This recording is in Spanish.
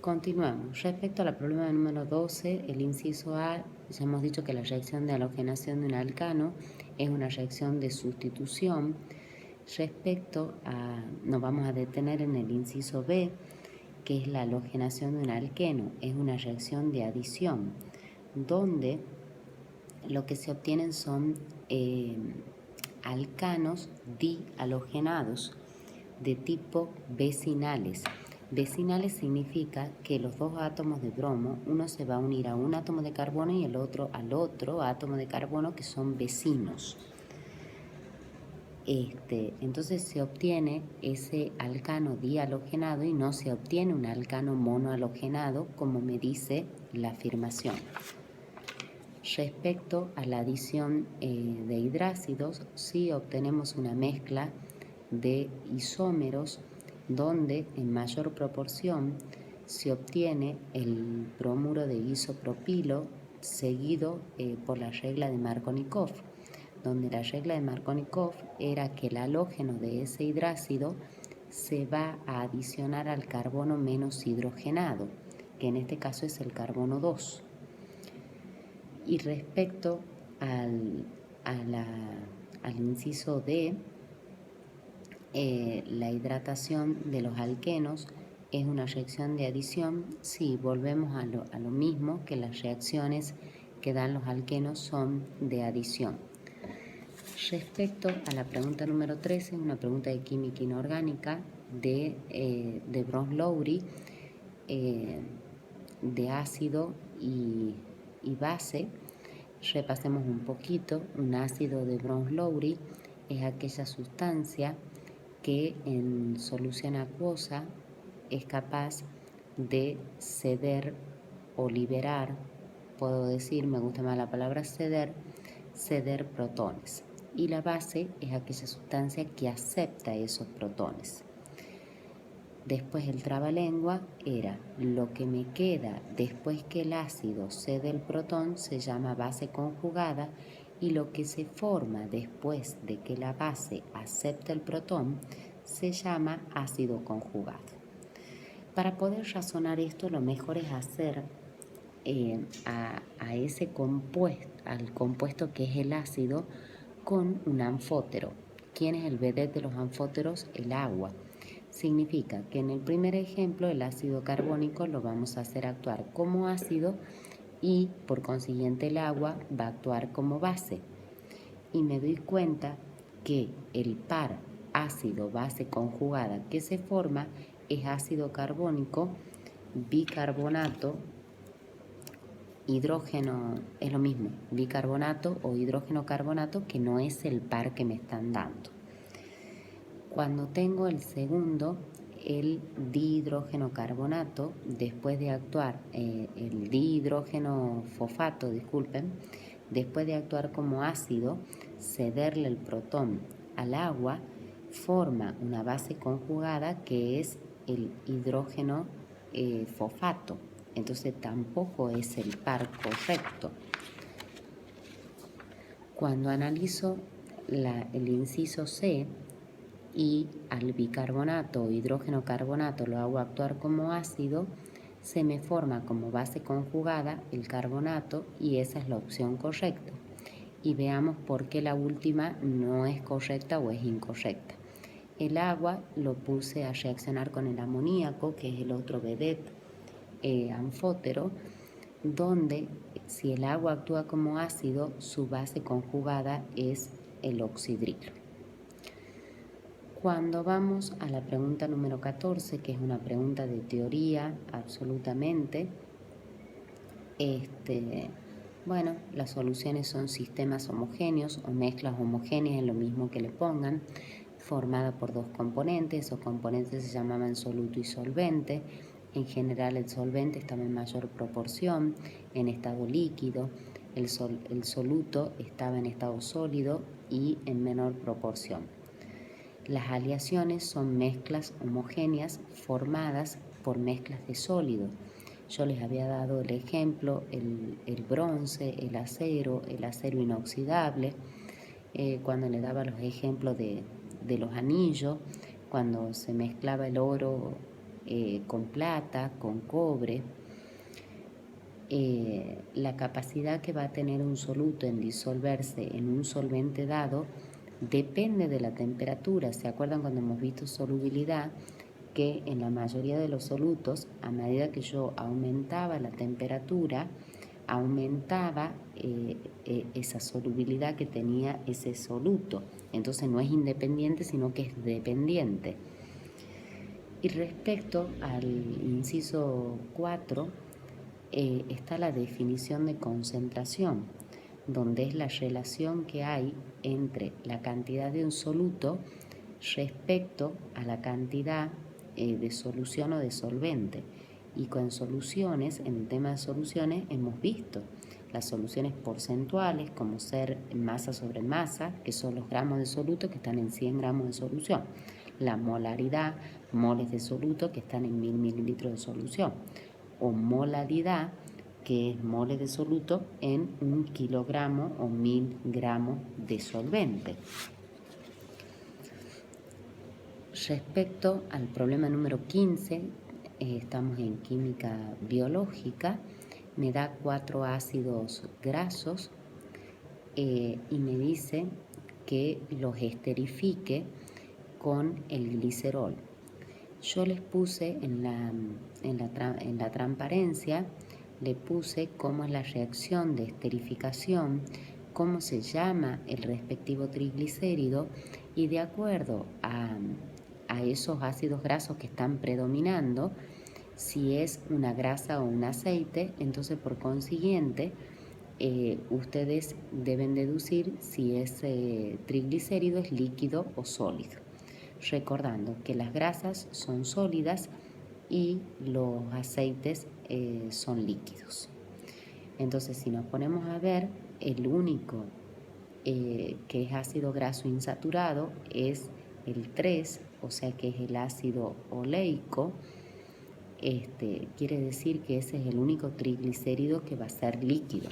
Continuamos. Respecto a la problema número 12, el inciso A, ya hemos dicho que la reacción de halogenación de un alcano es una reacción de sustitución. Nos vamos a detener en el inciso B, que es la halogenación de un alqueno. Es una reacción de adición, donde lo que se obtienen son alcanos dihalogenados de tipo vecinales. Vecinales significa que los dos átomos de bromo, uno se va a unir a un átomo de carbono y el otro al otro átomo de carbono, que son vecinos. Entonces se obtiene ese alcano dihalogenado y no se obtiene un alcano monohalogenado, como me dice la afirmación. Respecto a la adición de hidrácidos, sí obtenemos una mezcla de isómeros donde en mayor proporción se obtiene el bromuro de isopropilo seguido por la regla de Markovnikov, donde la regla de Markovnikov era que el halógeno de ese hidrácido se va a adicionar al carbono menos hidrogenado, que en este caso es el carbono 2. Y respecto al inciso D, la hidratación de los alquenos es una reacción de adición. Sí, volvemos a lo mismo, que las reacciones que dan los alquenos son de adición. Respecto a la pregunta número 13, una pregunta de química inorgánica de Brons-Lowry, de ácido y base. Repasemos un poquito. Un ácido de Brons-Lowry es aquella sustancia que en solución acuosa es capaz de ceder o liberar, puedo decir, me gusta más la palabra ceder protones. Y la base es aquella sustancia que acepta esos protones. Después el trabalengua era: lo que me queda después que el ácido cede el protón se llama base conjugada, y lo que se forma después de que la base acepta el protón se llama ácido conjugado. Para poder razonar esto, lo mejor es hacer a ese compuesto, al compuesto que es el ácido, con un anfótero. ¿Quién es el vedette de los anfóteros? El agua. Significa que en el primer ejemplo el ácido carbónico lo vamos a hacer actuar como ácido y por consiguiente el agua va a actuar como base. Y me doy cuenta que el par ácido-base conjugada que se forma es ácido carbónico, bicarbonato, hidrógeno, es lo mismo, bicarbonato o hidrógeno carbonato, que no es el par que me están dando. Cuando tengo el segundo, el dihidrógeno carbonato, después de actuar, el dihidrógeno fosfato, después de actuar como ácido, cederle el protón al agua, forma una base conjugada que es el hidrógeno fosfato. Entonces tampoco es el par correcto. Cuando analizo el inciso C y al bicarbonato o hidrógeno carbonato lo hago actuar como ácido, se me forma como base conjugada el carbonato y esa es la opción correcta. Y veamos por qué la última no es correcta o es incorrecta. El agua lo puse a reaccionar con el amoníaco, que es el otro vedette anfótero, donde si el agua actúa como ácido, su base conjugada es el oxidrilo. Cuando vamos a la pregunta número 14, que es una pregunta de teoría absolutamente, las soluciones son sistemas homogéneos o mezclas homogéneas, es lo mismo que le pongan, formada por dos componentes. Esos componentes se llamaban soluto y solvente. En general el solvente estaba en mayor proporción en estado líquido, el soluto estaba en estado sólido y en menor proporción. Las aleaciones son mezclas homogéneas formadas por mezclas de sólidos. Yo les había dado el ejemplo, el bronce, el acero inoxidable, cuando les daba los ejemplos de los anillos, cuando se mezclaba el oro con plata, con cobre. La capacidad que va a tener un soluto en disolverse en un solvente dado depende de la temperatura. ¿Se acuerdan cuando hemos visto solubilidad? Que en la mayoría de los solutos, a medida que yo aumentaba la temperatura, aumentaba esa solubilidad que tenía ese soluto. Entonces no es independiente, sino que es dependiente. Y respecto al inciso 4, está la definición de concentración, donde es la relación que hay entre la cantidad de un soluto respecto a la cantidad de solución o de solvente. Y con soluciones, en el tema de soluciones, hemos visto las soluciones porcentuales, como ser masa sobre masa, que son los gramos de soluto que están en 100 gramos de solución. La molaridad, moles de soluto que están en 1000 mililitros de solución. O molaridad, que es moles de soluto en 1 kilogramo o 1000 gramos de solvente. Respecto al problema número 15, estamos en química biológica, me da 4 ácidos grasos y me dice que los esterifique con el glicerol. Yo les puse en la transparencia, le puse cómo es la reacción de esterificación, cómo se llama el respectivo triglicérido y de acuerdo a esos ácidos grasos que están predominando, si es una grasa o un aceite, entonces por consiguiente ustedes deben deducir si ese triglicérido es líquido o sólido. Recordando que las grasas son sólidas y los aceites son líquidos. Entonces, si nos ponemos a ver, el único que es ácido graso insaturado es el 3, o sea que es el ácido oleico. Quiere decir que ese es el único triglicérido que va a ser líquido.